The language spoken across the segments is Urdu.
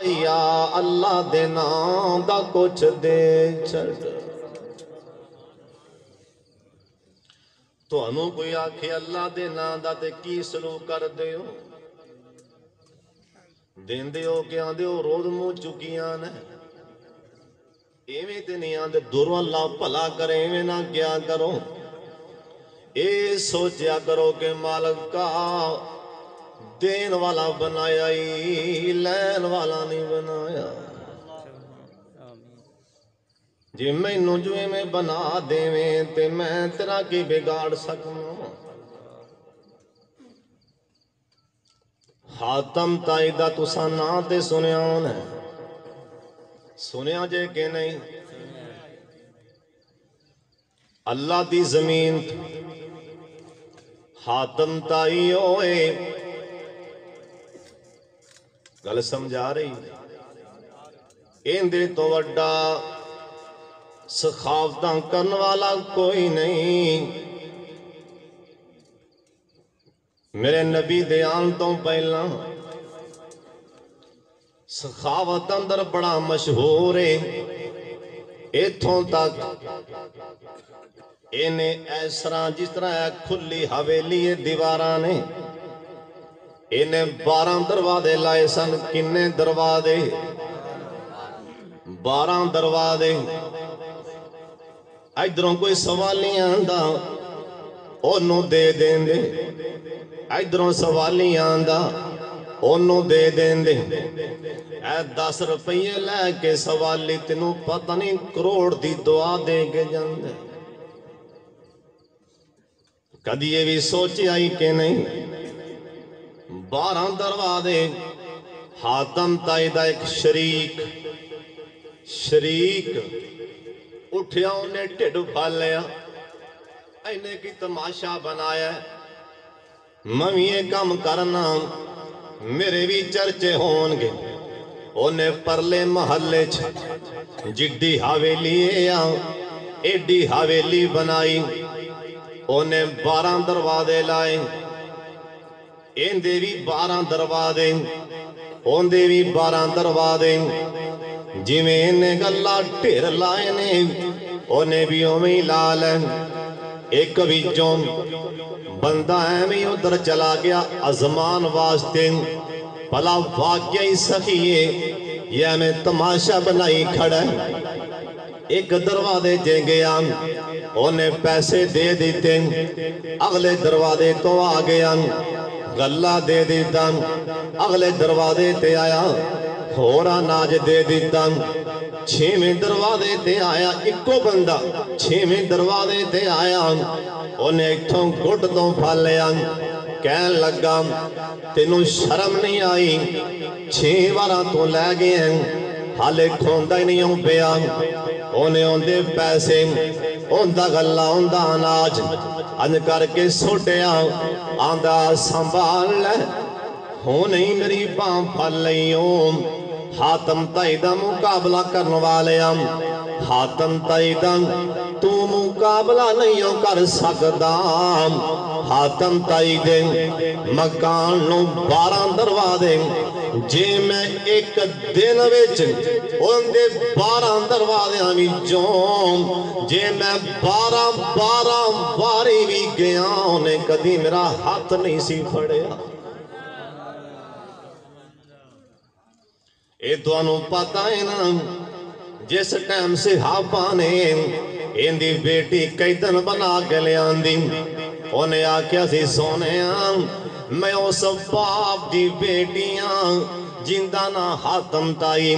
یا اللہ دے نام دا کچھ دے چھڑ تو انہوں کوئی آکھے اللہ دے نام دا تے کی سلوک کر دے ہو دین دے ہو کہ آن دے ہو روز مو چکیاں نے ایویں تے نہیں آن دے دورو اللہ پھلا کرے ایویں نہ کیا کرو اے سوچیا کرو کہ مالک کا دین والا بنایا ہی لین والا نہیں بنایا جی میں نجوے میں بنا دیویں تے میں تیرا کی بگاڑ سکوں حاتم تائیدہ تسا نا تے سنیا ہونے سنیا جے کہ نہیں اللہ دی زمین حاتم تائی ہوئے گل سمجھا رہی اندے تو وڈا سخاوتاں کرن والا کوئی نہیں میرے نبی دیان تو پہلا سخاوت اندر بڑا مشہور ہے ایتھوں تک انہیں ایسرا جس طرح کھلی حویلی دیوارانے انہیں 12 دروازے لائے سن کنے دروازے 12 دروازے ادھروں کوئی سوالیاں آندہ انہوں دے دیں دے ادھروں سوالیاں آندہ انہوں دے دیں دے اے 10 روپیے لے کے سوالی تنوں پتہ نہیں کروڑ دی دعا دے کے جاندے کدی یہ بھی سوچی آئی کہ نہیں 12 دروازے حاتم تائیدہ ایک شریک اٹھیا انہیں ٹھڈ پھال لیا اینے کی تماشا بنایا ممی یہ کام کرنا میرے بھی چرچے ہونگے انہیں پرلے محلے جڈی حویلی ایڈی حویلی بنائی انہیں 12 دروازے لائے اندے بھی 12 دروازے اندے بھی 12 دروازے جی میں انہیں گلہ ٹھیر لائے نے انہیں بھی اومی لال ایک ویچوں بندہ ایمی ادھر چلا گیا ازمان واسطے پلا واقعی سخیے یہ ہمیں تماشا بنائی کھڑا ہے ایک دروازے جے گیا انہیں پیسے دے دیتے اگلے دروازے تو آگیا غلہ دے دیتا اگلے دروازے تے آیا ہورا ناج دے دیتا 6ویں دروازے تے آیا ایکو بندہ 6ویں دروازے تے آیا انہیں ایتھوں گھٹ تو پھال لیا کہن لگا تینوں شرم نہیں آئی 6 بارہ تو لے گئے ہیں حالے کھوندہ ہی نہیں ہوں پیا انہیں اندے پیسے اندہ غلہ اندہ اناج ان کر کے سوٹیا آندہ سنبھال لے ہونے ہی میری پاں پھل لئیوں حاتم تائیدہ مقابلہ کرنے والے حاتم تائیدہ تو مقابلہ نہیں کر سکتا حاتم تائیدہ مکان نو 12 دروازے جے میں ایک دن ویچ ان دے 12 دروازے آمی جوں جے میں 12 باری بھی گیا انہیں کدی میرا ہاتھ نہیں سی پھڑیا اے تو انہوں پتہ ہے نا جس ٹائم سے ہاپانے ان دی بیٹی کئی دن بنا کے لے آندی انہیں آکیا سی سونے میں اس باپ دی بیٹیاں جندہ نا حاتم تائی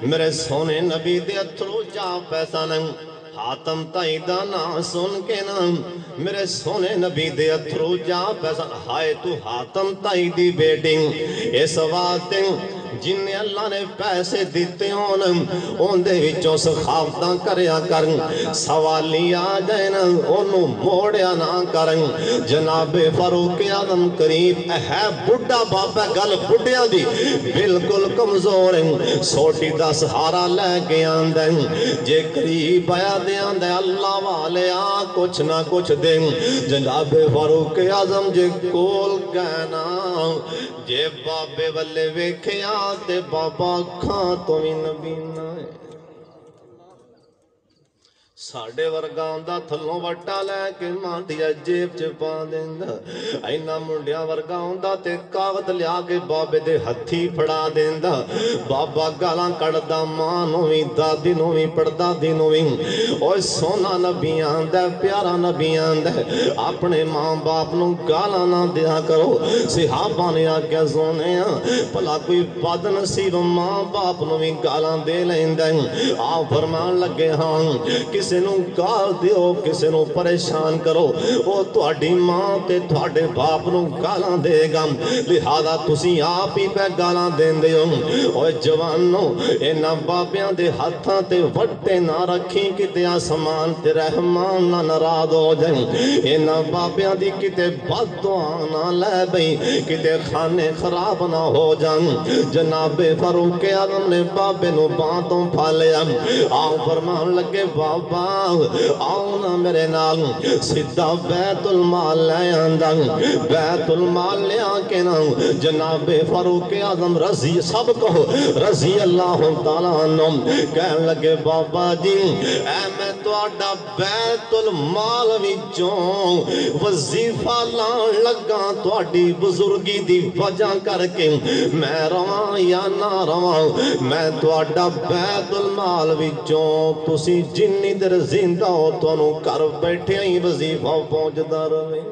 میرے سونے نبی دے اترو جا پیسہ نہیں حاتم تائیدہ نا سن کے نا میرے سونے نبی دے اترو جا پیسہ ہائے تو حاتم تائیدی بیٹی اس واسطے جن نے اللہ نے پیسے دیتے ہون ان دے وچوں سخاوتاں کریا کرن سوالی آ جائے نا انہوں موڑیا نہ کرن جناب فاروق اعظم قریب ہے بڑھا باپا گل بڑھیا دی بالکل کمزور ہیں سوٹی دا سہارا لے کے آندیں جے قریب آیا دے آندیں اللہ والے آ کچھ نہ کچھ دیں جناب فاروق اعظم جے کول کہنا جے بابے والے ویکھیا تے بابا کھاں تو بھی نبی نہ ہے ساڈے ورگا ہوندا تھلوں وٹا لے کے ماں دی جیب چ پا دیندا اینا منڈیاں ورگا ہوندا تے کاغذ لیا کے بابے دے ہتھی پھڑا دیندا بابا گالاں کڈدا ماں نوں وی دادی نوں وی پڑدادی نوں وی اوے سونا نبی آندا پیارا نبی آندا اپنے ماں باپ نوں گالاں نہ دیا کرو صحابہ نے آکھیا سونیا بھلا کوئی بد نصیب ماں باپ نوں وی گالاں دے لیندا آ فرمان لگے ہاں کسے نوں گال دیو کسے نوں پریشان کرو او تہاڈی ماں تے تہاڈے باپ نوں گالاں دے گا لہذا تسی آپ ہی پہ گالاں دیندے ہو اوے جوانو انہاں بابیاں دے ہتھاں تے وٹے نہ رکھی کتے آسمان تے رحمان نہ ناراض ہو جائیں انہاں بابیاں دی کتے بد دعا نہ لے بئی کتے کھانے خراب نہ ہو جائیں جناب فاروق اعظم نے بابے نوں بانتوں پھالیا آؤ فرمان لگے بابا آؤ نا میرے نال سدھا بیت المال لے آندا بیت المال لے آکے نا جناب فاروق اعظم رضی سب کہو رضی اللہ تعالیٰ عنہ کہنے لگے بابا جی اے میں تہاڈا بیت المال وچوں وظیفہ لان لگا تہاڈی بزرگی دی وجہ کر کے میں رواں یا نہ رواں میں تہاڈا بیت المال وچوں تسی جنی در زندہ ہو تانوں گھر بیٹھے ہی وظیفہ پہنچدا رہے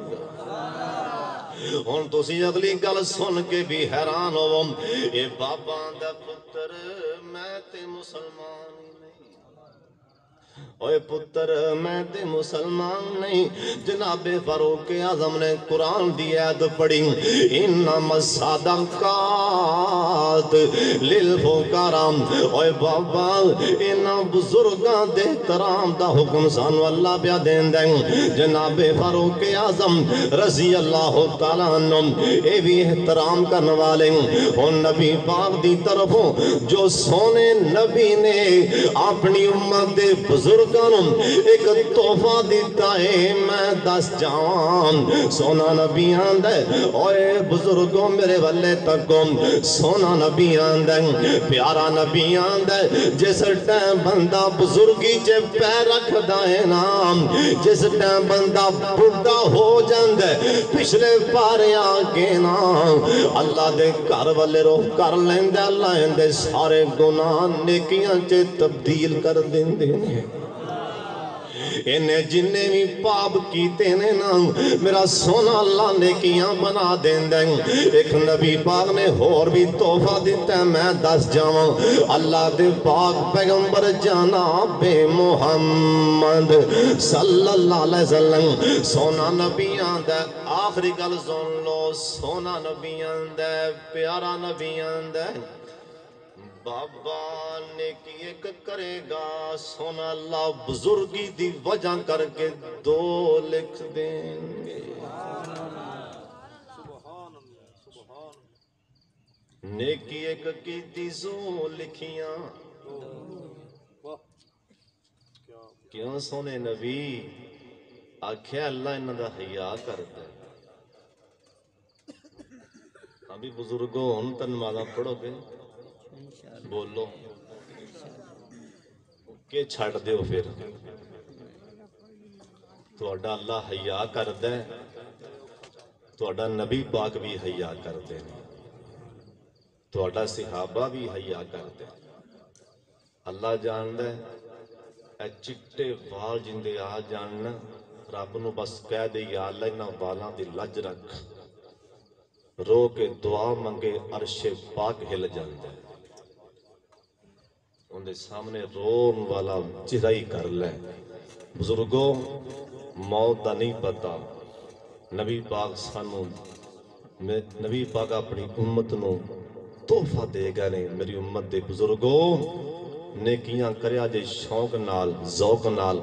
ہن تسی اگلی گل سن کے بھی حیران ہو اے بابا دا پتر میں تے مسلمان نہیں اوے پتر میں تے مسلمان نہیں جناب فاروق اعظم نے قرآن دی آیت پڑھی انما الصدقات للفقراء اوے بابا انہاں بزرگاں دے احترام دا حکم سانو اللہ پیا دیندا ہے جناب فاروق اعظم رضی اللہ تعالیٰ عنہ اے بھی احترام کرنے والے ہن نبی پاک دی طرفوں جو سونے نبی نے اپنی امت دے بزرگانوں ایک تحفہ دیتا ہے میں دس جان سونا نبی آندا ہے اوے بزرگوں میرے والے تکو سونا نبی آندا ہے پیارا نبی آندا ہے جس ٹائم بندہ بزرگی چ پیر رکھدا ہے نا جس ٹائم بندہ بڑھا ہو جاندا ہے پچھلے پارے آگے نا اللہ دے گھر والے روح کر لیندا اللہ دے سارے گناہ نیکیاں چ تبدیل کر دیندے نے انہیں جنہیں بھی پاپ کیتے نے نا میرا سونا اللہ نیکیاں بنا دیں دیں ایک نبی پاک نے اور بھی تحفہ دیتا ہے میں دس جاؤں اللہ دے پاک پیغمبر جناب محمد صلی اللہ علیہ وسلم سونا نبی آندہ آخری گل سن لو سونا نبی آندہ پیارا نبی آندہ بابا نیکی ایک کرے گا سونا اللہ بزرگی دی وجہ کر کے 2 لکھ دیں گے نیکی ایک کی دیزو لکھیاں کیوں سونے نبی آکھیا اللہ انہاں دا حیا کرتا ہے ابھی بزرگوں ہن تے نمازاں پڑھو گے بولو کہ چھڑ دیو پھر تہاڈا اللہ حیا کردا ہے تہاڈا نبی پاک بھی حیا کردے نے تہاڈا صحابہ بھی حیا کردے اللہ جاندا ہے اے چٹے وال جندے آ جاننا رب نو بس کہہ دے یا اللہ انہاں والاں دی لج رکھ رو کے دعا منگے عرش پاک ہل جاندا ہے ان دے سامنے رون والا چہرائی کر لے بزرگوں موت دا نہیں پتا نبی پاک سانو نبی پاک اپنی امت نو تحفہ دے گا نے میری امت دے بزرگوں نیکیاں کریا جے شوق نال ذوق نال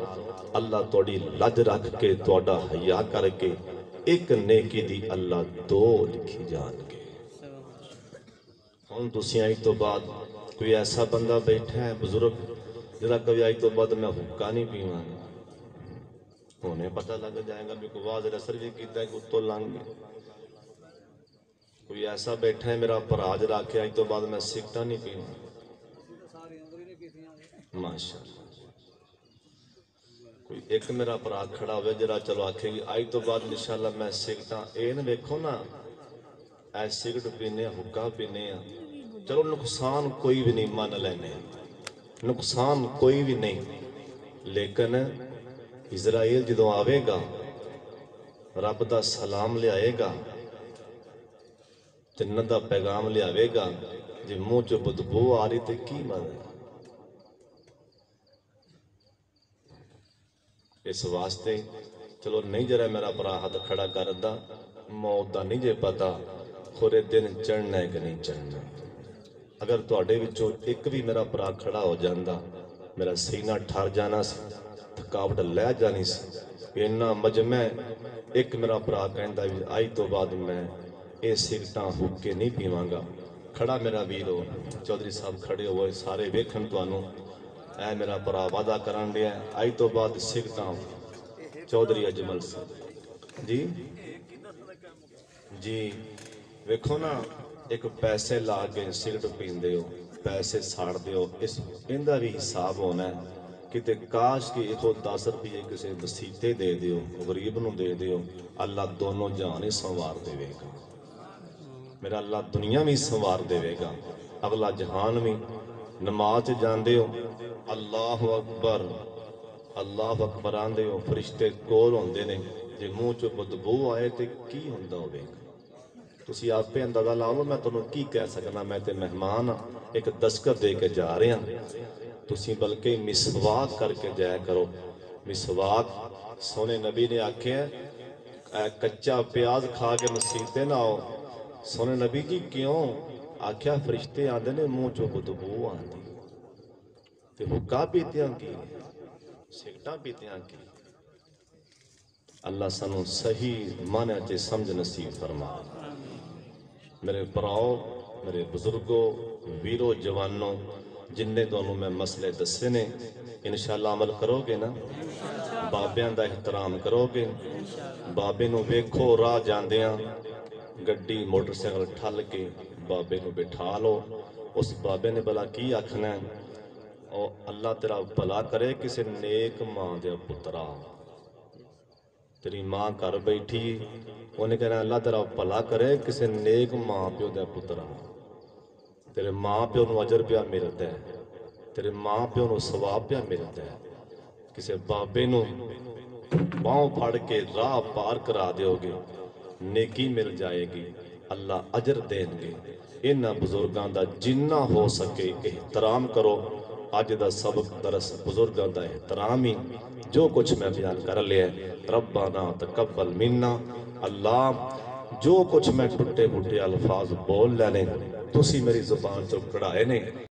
اللہ توڑی لج رکھ کے توڑا حیا کر کے ایک نیکی دی اللہ 2 لکھی جان گے ہن تسی آئی تو بعد کوئی ایسا بندہ بیٹھا ہے بزرگ جڑا کبھی آئی تو بعد میں حکا نہیں پیواں انہیں پتہ لگ جائے گا بھی کوئی واضح اثر بھی کیتا ہے کہ اتو لنگ گئے کوئی ایسا بیٹھا ہے میرا پرا جڑا کہ اج تو بعد میں سگرٹاں نہیں پیواں؟ ماشاء اللہ۔ کوئی ایک میرا پرا کھڑا ہوئے جڑا چلو آکھے گی اج تو بعد انشاءاللہ میں سگرٹاں اے نہ ویکھو نا اے سگرٹ پینے حقہ پینے چلو نقصان کوئی بھی نہیں مان لینے، نقصان کوئی بھی نہیں، لیکن اسرائیل جدوں آوے گا رب دا سلام لے آئے گا، جنت دا پیغام لے آوے گا، جی منہ چو بدبو آ رہی تے کی مدد؟ اس واسطے چلو نہیں جرا میرا پرا ہاتھ کھڑا کردا موت دا نہیں جے پتا خورے دن چڑھنا ہے کہ نہیں چڑھنا۔ اگر تواڈے وچوں ایک بھی میرا پرا کھڑا ہو جاندا میرا سینہ ٹھر جانا سی، تھکاوٹ لے جانی سی، اینا مجمع ایک میرا پرا کہندا بھی اج تو بعد میں اے سگرٹاں حقے نہیں پیواں گا۔ کھڑا میرا ویرو چودھری صاحب کھڑے ہوئے سارے ویکھن تانوں، اے میرا پرا وعدہ کرن دیا اج تو بعد سگرٹاں چودھری اجمل صاحب جی جی ویکھو نا ایک پیسے لا کے سگرٹ پیندے ہو، پیسے ساڑ دیو، اس اندا بھی حساب ہونا ہے کتے کاش کہ ایک 10 روپے کسی مسیتے دے دیو غریب نو دے دیو، اللہ دونوں جہان ہی سنوار دے گا، میرا اللہ دنیا بھی سنوار دے گا، اگلا جہان بھی۔ نماز جاندے ہو اللہ اکبر اللہ اکبر آندے ہو فرشتے کول ہوندے نے، جے منہ چو بدبو آئے تے کی ہوندا ہوے گا؟ تسی آپے اندازہ لا لو، میں تانوں کی کہہ سکنا، میں تے مہمان ایک دستخط دے کے جا رہے ہیں، تسی بلکہ مسواک کر کے جایا کرو۔ مسواک سونے نبی نے آکھیا اے کچا پیاز کھا کے مسیتے نہ آؤ، سونے نبی جی کیوں؟ آکھیا فرشتے آندے نے منہ چو بدبو آندی تے حکا پیتیاں کی سگٹاں پیتیاں کی۔ اللہ سانو صحیح معنی چ سمجھ نصیب فرما۔ میرے پراؤ میرے بزرگوں ویرو جوانوں جن نے دونوں میں مسئلے دسے نے انشاءاللہ عمل کرو گے نا؟ بابیاں دا احترام کرو گے؟ بابے نو ویکھو راہ جاندیاں گڈی موٹر سائیکل ٹھل کے بابے نو بٹھا لو، اس بابے نے بلا کی آکھنا ہے او اللہ تیرا بھلا کرے کسی نیک ماں دیا پترا، تیری ماں گھر بیٹھی انہیں کہنا اللہ تیرا بھلا کرے کسی نیک ماں پیو دیا پترا، تیرے ماں پیو نو اجر پیا ملتا ہے، تیرے ماں پیو نو ثواب پیا ملتا ہے، کسی بابے نو پاؤں پھاڑ کے راہ پار کرا دیو گے نیکی مل جائے گی، اللہ اجر دیں گے۔ انہاں بزرگاں دا جنہ ہو سکے احترام کرو۔ آج دا سبق درس بزرگاں دا احترام ہی جو کچھ میں بیان کر لیا ہے۔ ربنا تقبل منا، اللہ جو کچھ میں ٹوٹے پھوٹے الفاظ بول لینے تسی میری زبان چو کڑھائے نے